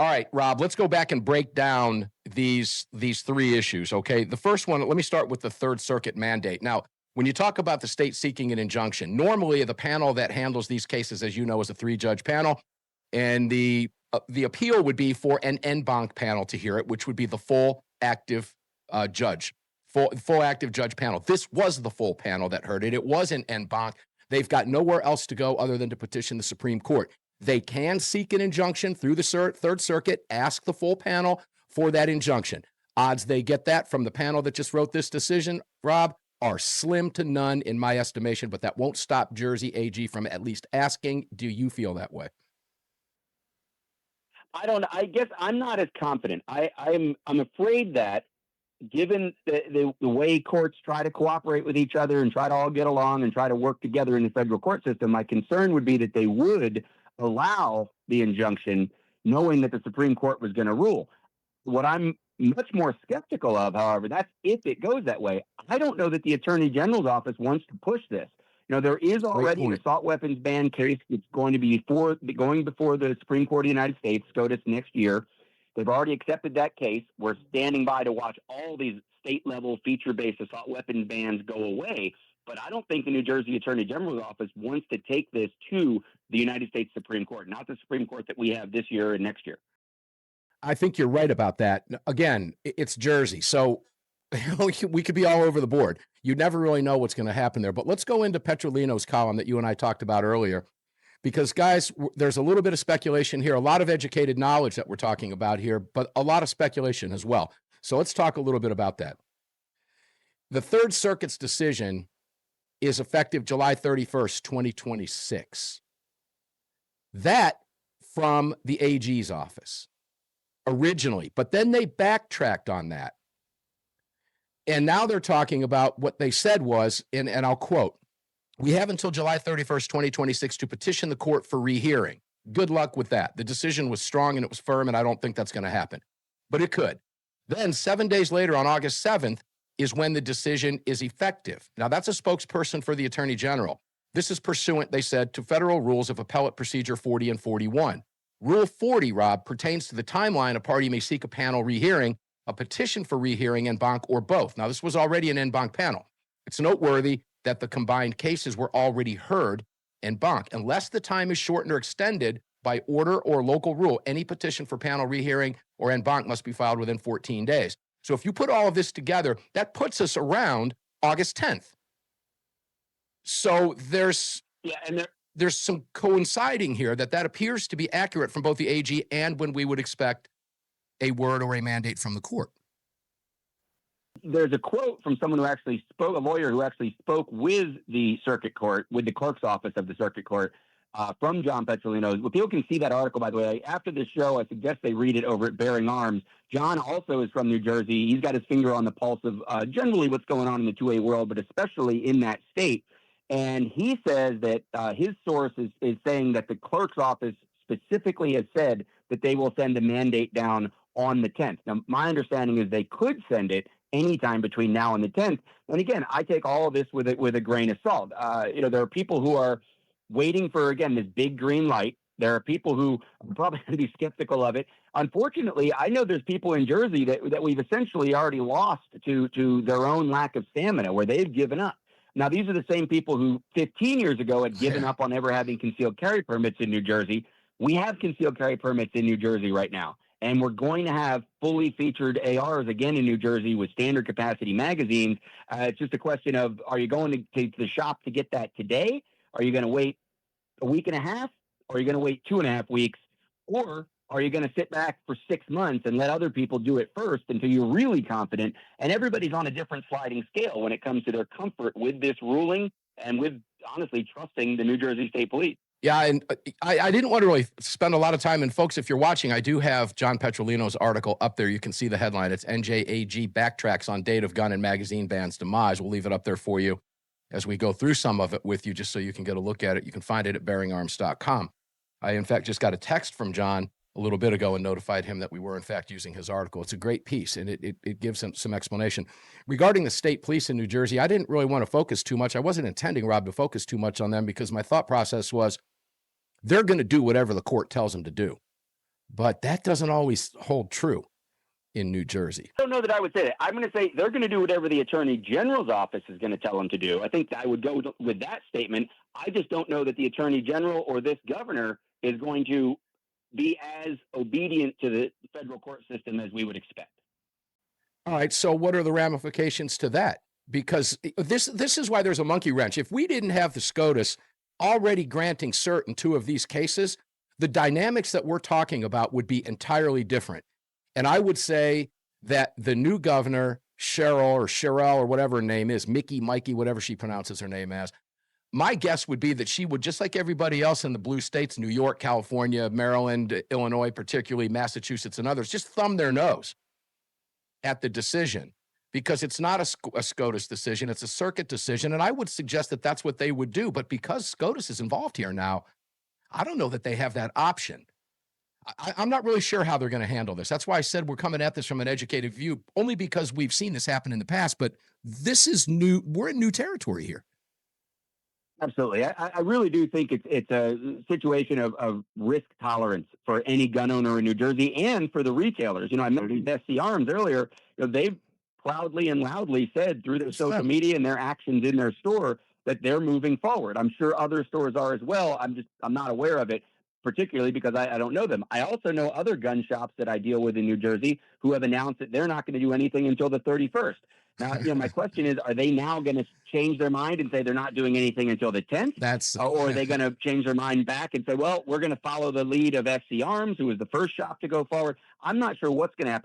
All right, Rob, let's go back and break down these three issues, okay? The first one, let me start with the Third Circuit mandate. Now, when you talk about the state seeking an injunction, normally the panel that handles these cases, as you know, is a three-judge panel, and the appeal would be for an en banc panel to hear it, which would be the full active judge, full active judge panel. This was the full panel that heard it. It was an en banc. They've got nowhere else to go other than to petition the Supreme Court. They can seek an injunction through the Third Circuit, ask the full panel for that injunction. Odds they get that from the panel that just wrote this decision, Rob, are slim to none in my estimation, but that won't stop Jersey AG from at least asking. Do you feel that way? I guess I'm not as confident. I'm afraid that given the way courts try to cooperate with each other and try to all get along and try to work together in the federal court system, my concern would be that they would allow the injunction knowing that the Supreme Court was going to rule. What I'm much more skeptical of, however, that's if it goes that way. I don't know that the Attorney General's office wants to push this. You know, there is already an assault weapons ban case. It's going to be going before the Supreme Court of the United States, SCOTUS, next year. They've already accepted that case. We're standing by to watch all these state-level feature-based assault weapons bans go away. But I don't think the New Jersey Attorney General's office wants to take this to the United States Supreme Court, not the Supreme Court that we have this year and next year. I think you're right about that. Again, it's Jersey, so we could be all over the board. You never really know what's going to happen there. But let's go into Petrolino's column that you and I talked about earlier, because, guys, there's a little bit of speculation here, a lot of educated knowledge that we're talking about here, but a lot of speculation as well. So let's talk a little bit about that. The Third Circuit's decision is effective July 31st, 2026. That from the AG's office originally, but then they backtracked on that. And now they're talking about what they said was, and I'll quote, "We have until July 31st, 2026 to petition the court for rehearing. Good luck with that. The decision was strong and it was firm, and I don't think that's going to happen. But it could." Then 7 days later, on August 7th, is when the decision is effective. Now, that's a spokesperson for the Attorney General. This is pursuant, they said, to federal rules of appellate procedure 40 and 41. Rule 40, Rob, pertains to the timeline a party may seek a panel rehearing, a petition for rehearing en banc, or both. Now, this was already an en banc panel. It's noteworthy that the combined cases were already heard en banc. Unless the time is shortened or extended by order or local rule, any petition for panel rehearing or en banc must be filed within 14 days. So if you put all of this together, that puts us around August 10th. So there's some coinciding here that appears to be accurate from both the AG and when we would expect a word or a mandate from the court. There's a quote from someone who actually spoke, a lawyer who actually spoke with the circuit court, with the clerk's office of the circuit court, from John Petrolino. Well, people can see that article, by the way. After this show, I suggest they read it over at Bearing Arms. John also is from New Jersey. He's got his finger on the pulse of generally what's going on in the 2A world, but especially in that state. And he says that his source is saying that the clerk's office specifically has said that they will send a mandate down on the 10th. Now, my understanding is they could send it anytime between now and the 10th. And again, I take all of this with a grain of salt. There are people who are waiting for, again, this big green light. There are people who are probably going to be skeptical of it. Unfortunately, I know there's people in Jersey that we've essentially already lost to their own lack of stamina, where they've given up. Now, these are the same people who 15 years ago had given up on ever having concealed carry permits in New Jersey. We have concealed carry permits in New Jersey right now, and we're going to have fully featured ARs again in New Jersey with standard capacity magazines. It's just a question of, are you going to the shop to get that today? Are you going to wait a week and a half? Or are you going to wait 2.5 weeks? Or are you going to sit back for 6 months and let other people do it first until you're really confident? And everybody's on a different sliding scale when it comes to their comfort with this ruling and with, honestly, trusting the New Jersey State Police. Yeah, and I didn't want to really spend a lot of time. And folks, if you're watching, I do have John Petrolino's article up there. You can see the headline. It's NJAG backtracks on date of gun and magazine bans demise. We'll leave it up there for you as we go through some of it with you, just so you can get a look at it. You can find it at bearingarms.com. I, in fact, just got a text from John a little bit ago and notified him that we were, in fact, using his article. It's a great piece, and it gives him some explanation. Regarding the state police in New Jersey, I didn't really want to focus too much. I wasn't intending, Rob, to focus too much on them because my thought process was they're going to do whatever the court tells them to do. but that doesn't always hold true in New Jersey. I don't know that I would say that. I'm going to say they're going to do whatever the Attorney General's office is going to tell them to do. I think I would go with that statement. I just don't know that the Attorney General or this governor is going to be as obedient to the federal court system as we would expect. All right, so what are the ramifications to that? Because this is why there's a monkey wrench. If we didn't have the SCOTUS already granting cert in 2 of these cases, the dynamics that we're talking about would be entirely different. And I would say that the new governor, Cheryl or whatever her name is, Mickey, Mikey, whatever she pronounces her name as, my guess would be that she would, just like everybody else in the blue states, New York, California, Maryland, Illinois, particularly Massachusetts and others, just thumb their nose at the decision, because it's not a SCOTUS decision, it's a circuit decision. And I would suggest that that's what they would do. But because SCOTUS is involved here now, I don't know that they have that option. I'm not really sure how they're going to handle this. That's why I said we're coming at this from an educated view, only because we've seen this happen in the past. But this is new. We're in new territory here. Absolutely. I really do think it's a situation of risk tolerance for any gun owner in New Jersey and for the retailers. I mentioned SC Arms earlier. They've proudly and loudly said through their social media and their actions in their store that they're moving forward. I'm sure other stores are as well. I'm not aware of it, particularly because I don't know them. I also know other gun shops that I deal with in New Jersey who have announced that they're not going to do anything until the 31st. Now, my question is, are they now going to change their mind and say they're not doing anything until the 10th? Or are they going to change their mind back and say, well, we're going to follow the lead of SC Arms, who was the first shop to go forward? I'm not sure what's going to happen.